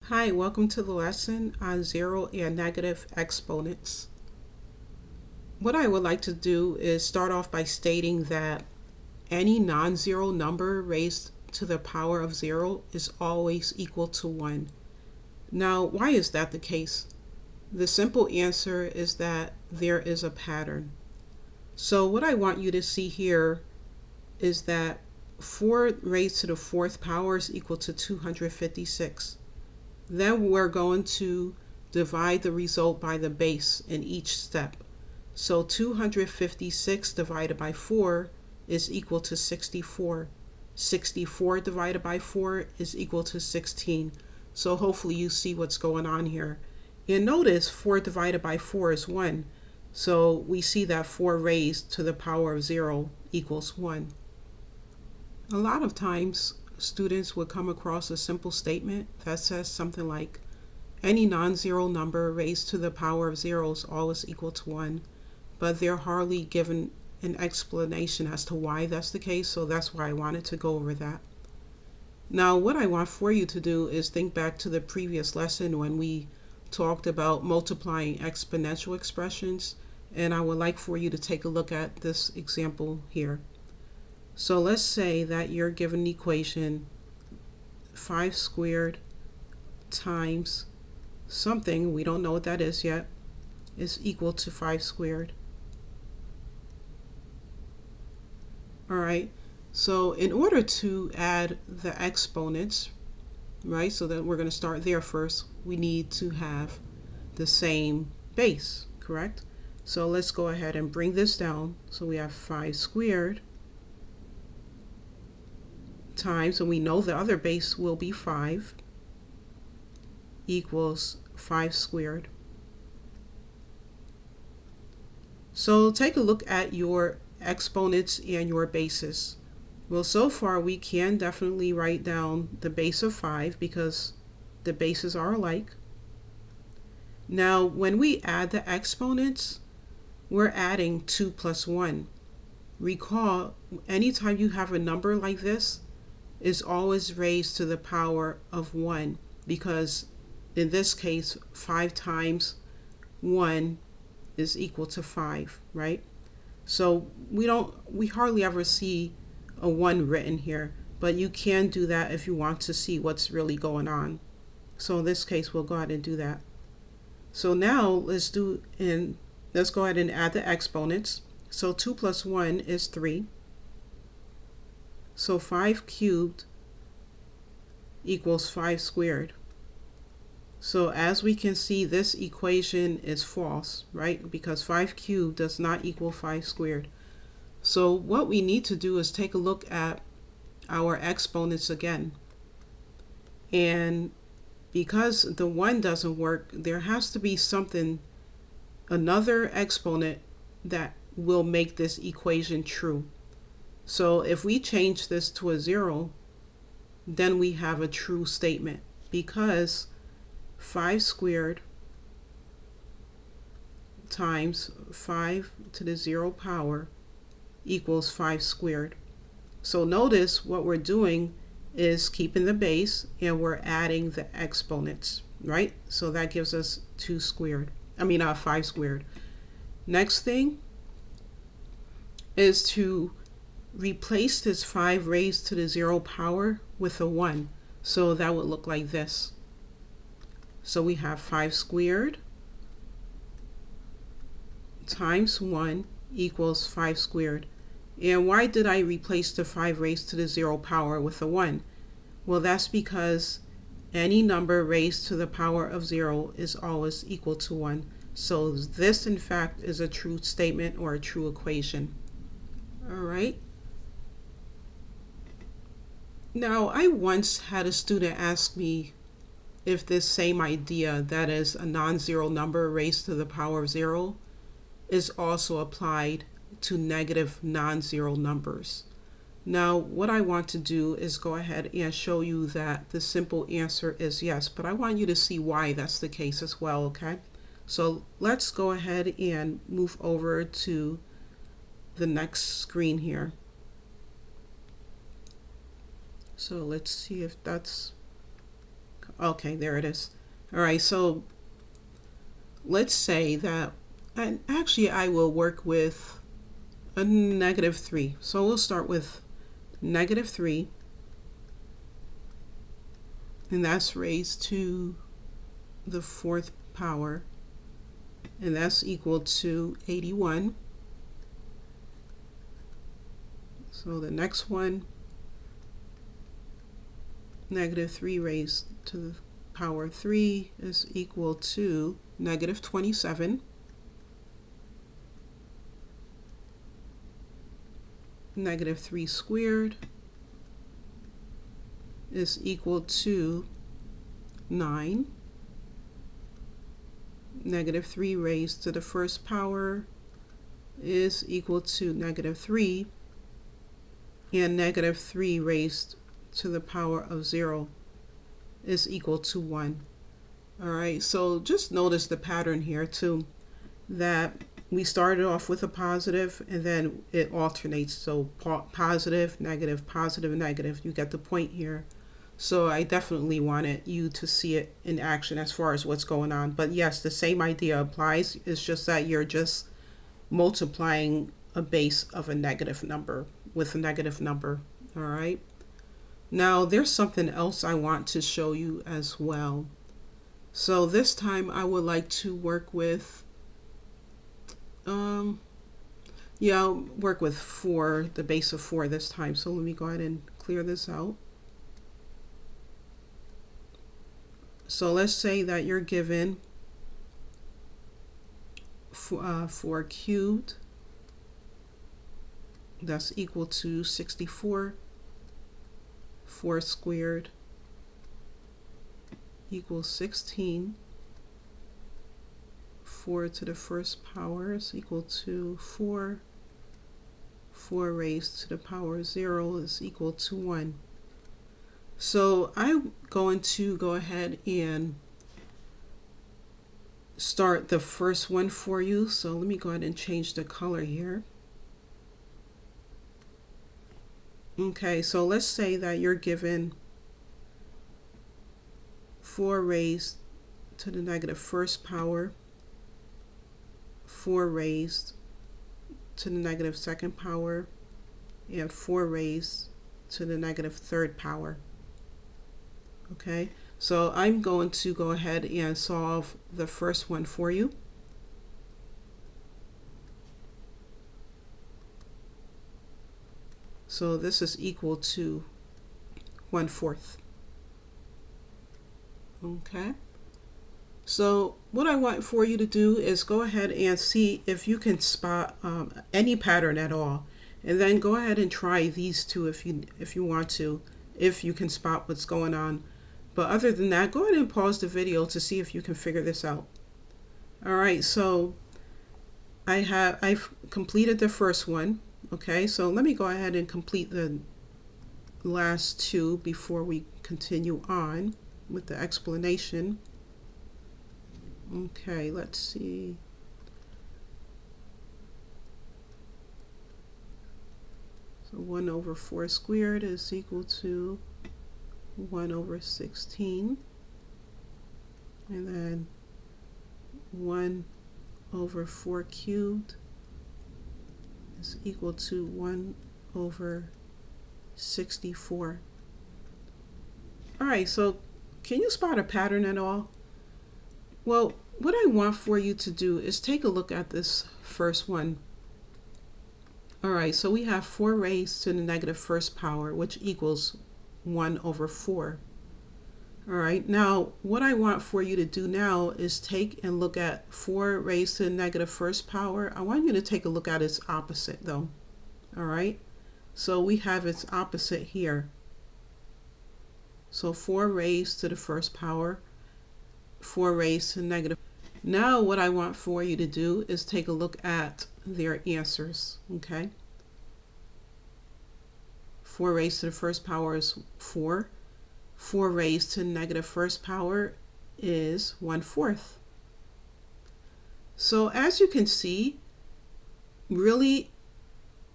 Hi, welcome to the lesson on zero and negative exponents. What I would like to do is start off by stating that any non-zero number raised to the power of zero is always equal to 1. Now, why is that the case? The simple answer is that there is a pattern. So what I want you to see here is that 4 raised to the fourth power is equal to 256. Then we're going to divide the result by the base in each step. So 256 divided by 4 is equal to 64. 64 divided by 4 is equal to 16. So hopefully you see what's going on here. And notice 4 divided by 4 is 1. So we see that 4 raised to the power of 0 equals 1. A lot of times students would come across a simple statement that says something like, any non-zero number raised to the power of 0 is always equal to 1, but they're hardly given an explanation as to why that's the case, so that's why I wanted to go over that. Now, what I want for you to do is think back to the previous lesson when we talked about multiplying exponential expressions, and I would like for you to take a look at this example here. So let's say that you're given an equation 5 squared times something, we don't know what that is yet, is equal to 5 squared. Alright, so in order to add the exponents, right, so that we're going to start there first, we need to have the same base, correct? So let's go ahead and bring this down. So we have 5 squared times, and we know the other base will be 5, equals 5 squared. So take a look at your exponents and your bases. Well, so far we can definitely write down the base of 5 because the bases are alike. Now, when we add the exponents, we're adding 2 plus 1. Recall, anytime you have a number like this, is always raised to the power of 1, because in this case 5 times 1 is equal to 5, right? So we hardly ever see a 1 written here, but you can do that if you want to see what's really going on. So in this case we'll go ahead and do that. So now let's go ahead and add the exponents. So 2 plus 1 is 3. So 5 cubed equals 5 squared. So as we can see, this equation is false, right? Because 5 cubed does not equal 5 squared. So what we need to do is take a look at our exponents again. And because the 1 doesn't work, there has to be something, another exponent that will make this equation true. So if we change this to a 0, then we have a true statement, because 5 squared times 5 to the 0 power equals 5 squared. So notice what we're doing is keeping the base and we're adding the exponents, right? So that gives us 5 squared. Next thing is to replace this 5 raised to the 0 power with a 1. So that would look like this. So we have 5 squared times 1 equals 5 squared. And why did I replace the 5 raised to the 0 power with a 1? Well, that's because any number raised to the power of 0 is always equal to 1. So this, in fact, is a true statement or a true equation. All right. Now, I once had a student ask me if this same idea, that is a non-zero number raised to the power of 0, is also applied to negative non-zero numbers. Now, what I want to do is go ahead and show you that the simple answer is yes, but I want you to see why that's the case as well, okay? So let's go ahead and move over to the next screen here. So let's see if that's Okay, there it is. All right, so let's say that, and actually I will work with a -3. So we'll start with -3, and that's raised to the fourth power, and that's equal to 81. So the next one, -3 raised to the power 3 is equal to -27. -3 squared is equal to 9. -3 raised to the first power is equal to -3. And -3 raised to the power of 0 is equal to 1. All right, so just notice the pattern here too, that we started off with a positive and then it alternates. So positive, negative, positive, negative. You get the point here. So I definitely wanted you to see it in action as far as what's going on. But yes, the same idea applies. It's just that you're just multiplying a base of a negative number with a negative number. All right. Now there's something else I want to show you as well. So this time I would like to work with, I'll work with 4, the base of 4 this time. So let me go ahead and clear this out. So let's say that you're given 4 cubed, that's equal to 64. 4 squared equals 16. 4 to the first power is equal to 4. 4 raised to the power 0 is equal to 1. So I'm going to go ahead and start the first one for you. So let me go ahead and change the color here. Okay, so let's say that you're given 4 raised to the negative first power, 4 raised to the negative second power, and 4 raised to the negative third power. Okay, so I'm going to go ahead and solve the first one for you. So this is equal to 1/4. Okay. So what I want for you to do is go ahead and see if you can spot any pattern at all, and then go ahead and try these two if you want to, if you can spot what's going on. But other than that, go ahead and pause the video to see if you can figure this out. All right, so I've completed the first one. Okay, so let me go ahead and complete the last two before we continue on with the explanation. Okay, let's see. So 1/4 squared is equal to 1/16. And then 1/4 cubed is equal to 1/64. All right, so can you spot a pattern at all? Well, what I want for you to do is take a look at this first one. All right, so we have 4 raised to the negative first power, which equals 1/4. All right, now what I want for you to do now is take and look at 4 raised to the negative first power. I want you to take a look at its opposite though. All right, so we have its opposite here. So 4 raised to the first power, 4 raised to the negative. Now what I want for you to do is take a look at their answers. Okay, 4 raised to the first power is 4. 4 raised to the negative first power is 1/4. So as you can see, really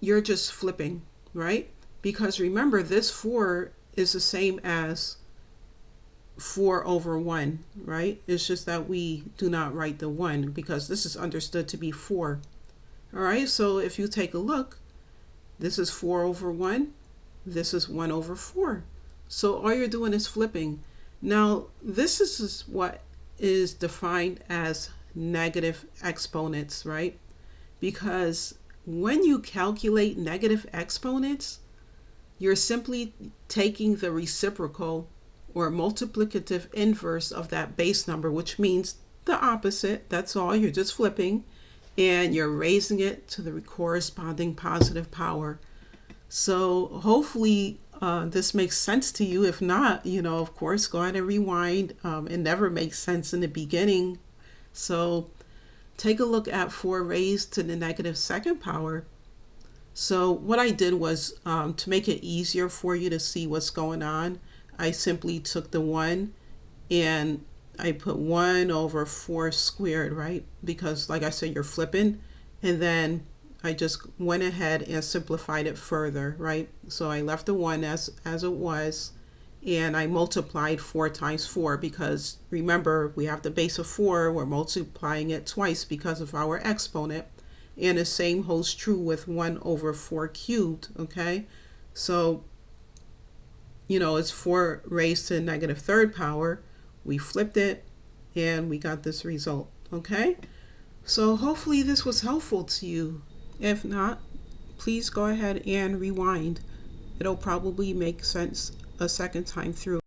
you're just flipping, right? Because remember, this 4 is the same as 4 over 1, right? It's just that we do not write the 1 because this is understood to be 4. All right, so if you take a look, this is 4 over 1, this is 1 over 4. So all you're doing is flipping. Now, this is what is defined as negative exponents, right? Because when you calculate negative exponents, you're simply taking the reciprocal or multiplicative inverse of that base number, which means the opposite. That's all. You're just flipping, and you're raising it to the corresponding positive power. So hopefully this makes sense to you. If not, of course, go ahead and rewind. It never makes sense in the beginning. So take a look at 4 raised to the negative second power. So what I did was to make it easier for you to see what's going on, I simply took the 1 and I put 1 over 4 squared, right? Because like I said, you're flipping. And then I just went ahead and simplified it further, right? So I left the 1 as it was, and I multiplied 4 times 4 because remember, we have the base of 4. We're multiplying it twice because of our exponent. And the same holds true with 1 over 4 cubed, okay? So, it's 4 raised to the negative third power. We flipped it, and we got this result, okay? So hopefully this was helpful to you. If not, please go ahead and rewind. It'll probably make sense a second time through.